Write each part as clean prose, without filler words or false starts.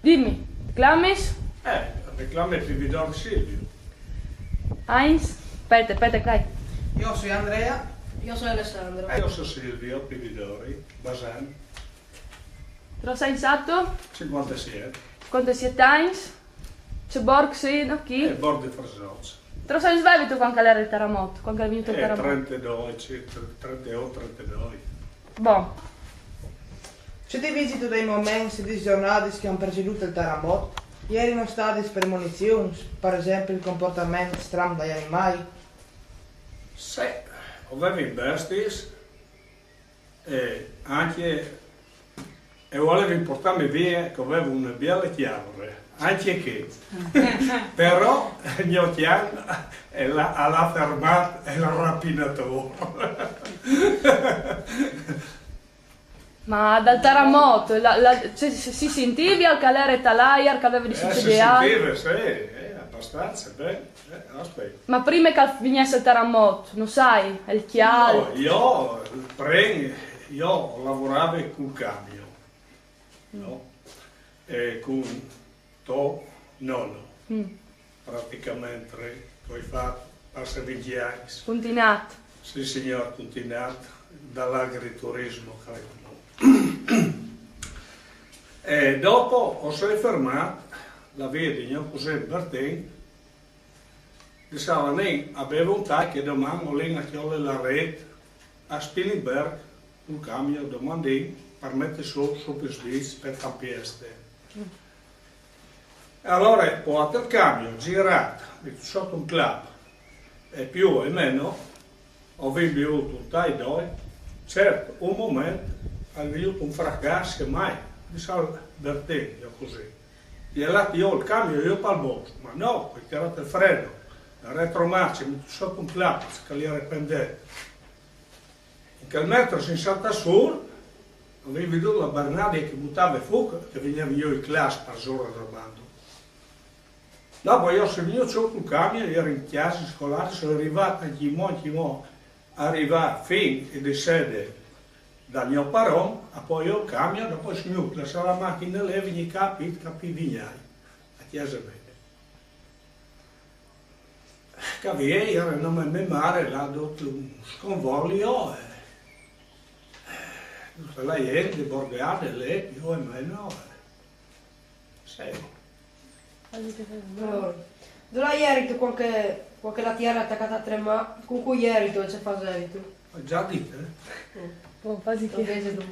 Dimmi, reclames? Reclame Pividor Silvio. Heinz? Aspetta, dai. Io sono Andrea. Io sono Alessandro. Io sono Silvio Pividori, Basan, Cosa hai fatto? 57. Quanto siete Heinz? C'è Borg, sì, no? E Chi? Bordi Frasoz. Te lo sai sveglio tu quando era il terremoto? Quando è venuto il terremoto? 32, 31, 32. Boh. Se ti visito dei momenti di giornate che hanno preceduto il terremoto, ieri non state premonizioni, per esempio il comportamento strano degli animali. Sì, avevo in besties e anche volevo portarmi via che avevo una bella chiave, anche che però il mio chiaro l'ha fermato il rapinatore. Ma dal terremoto, si sentiva al calare talaia che aveva di Si succedere? sentiva, sì, abbastanza, bene. Aspetta. Ma prima che venisse il terremoto, non sai, è il chiaro. No, io lavoravo con camion, no? E con tuo nonno, praticamente, poi fatto, passa 20 anni. Continuate. Sì signor, continuato, dall'agriturismo, credo. E dopo ho sempre fermato la via di mio José Bertin. Diceva, lei aveva un taglio che domani voleva chiudere la rete a Spielberg, un camion domani per mettere su per Svizzera per campieste. Allora ho portato il camion, girato, sotto un club e più o meno ho bevuto un taglio, certo, un momento ho venuto un fracasso che mai, diceva Bertin, io così. Gli ho dato io il camion, io per il box, ma no, ho tirato il freno. La retromarcia, mi sotto un clap, che li arrependete. In quel metro si salta su, avevo veduto la Bernardia che buttava fuoco, che veniva io in classe per giorno dal bando. Dopo io sono venuto su col camion, ero in chiesa scolare, sono arrivato a Chimò, arrivato fino di sede dal mio paron, e poi io il camion, dopo sono venuto, lasciavo la macchina lì, veniva capi vignai, a chiesa bene. Che era un nome mare, là dove un sconvoglio, tutta la gente, borgate, lì, più o meno, sì. Allora, dove ieri tu qualche lattiera attaccata a trema, con cui ieri tu ci facevi tu? Ho già detto, Oh, quasi Lo che... vedi tu?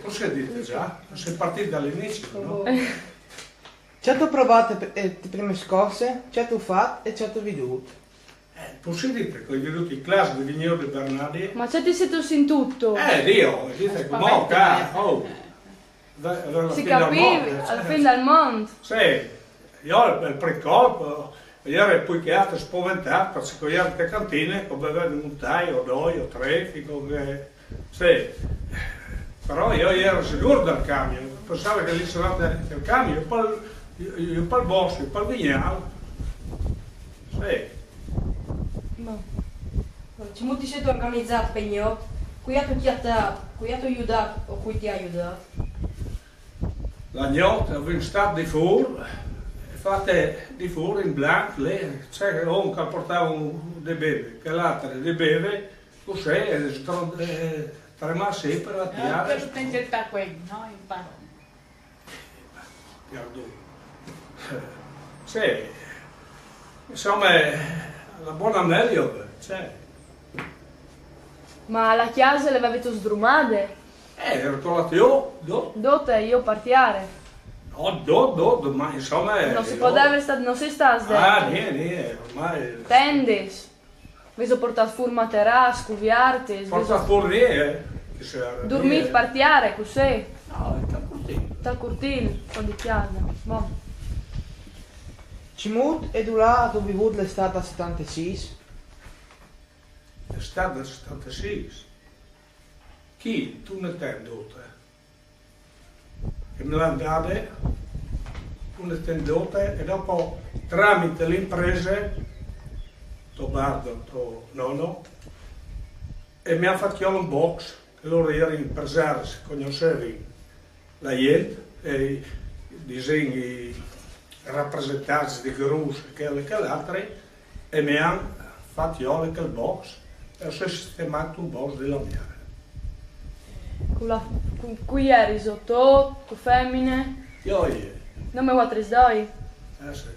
Forse dite già, sei partito dall'inizio, no? Certo provate le prime scosse, certo fatto e certo veduto. Forse dite che ho veduto in classe di Vignero di Bernardi. Ma c'è ti siete in tutto? Dio, dite che mo, Si capiva, al fin del mondo. Sì, io il precolpo, io ero più che altro spaventato perché con le altre cantine che bevevo un taglio, o due o tre, fico che... Sì, però io ero sicuro del camion, pensavo che lì c'era il camion, io per il bosco, io per il vignale. Sì. Ci molti siete organizzati per io, qui ha aiutato o qui ti ha aiutato? La notte avevo stato di fuori, fate di fuori in bianco, lì c'è uno che portava dei beve, che l'altro dei beve, così, trema sempre la tiara. Quello tem que estar com ele, não? E para. Sì, insomma, la buona meglio, c'è. Ma la chiesa le avete sdrumate? Ero trovato io, Dote io partiare. ma insomma... Non si può dare, non si sta a niente, ormai... Tendes. Vi portato fuori matera, scuviarte. Porta fuori, Dormite, partiare, così. No, sta cortino. Dal cortile, con di chiesa. Boh. Cimut e là dove vivuto l'estate 76. L'estate del 76. Chi? Tu ne tendote. E me l'hanno date, tu ne tendote e dopo tramite le imprese, tuo bardo, tuo nonno, e mi hanno fatto un box, che loro erano impresari, conoscevi la gente, e disegni rappresentanti di grus che l'altre e mi hanno fatto io anche il box e ho sistemato un box della mia. Qui è risotto, con femmine. Io ieri, Non mi vuoi dai? sì.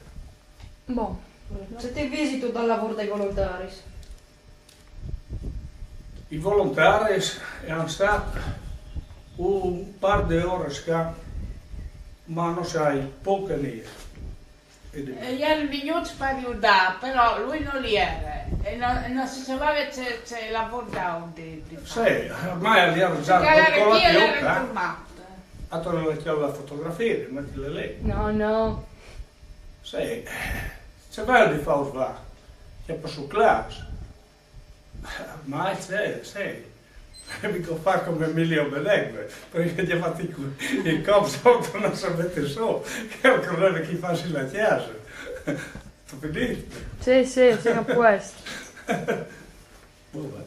Boh. Se ti visito dal lavoro dei volontari. I volontari erano stati un par di ore sca, ma non sai, poche lì. Erano venuti per aiutare, però lui non li era. E non si sapeva che c'è lavoro da di fare. Sì, ormai era già Perché era con la chi era chiocca, turmato. a tornare la fotografia, mettile lì. No. Sì, c'è bello di fare va, c'è per su classe. Ma sì, mica fa come Emilio Benegbe, perché gli ha fatto il copo sotto non sapete su, che è un correre chi fa la chiesa. Tu finito? Sì, fino a questo. Vabbè.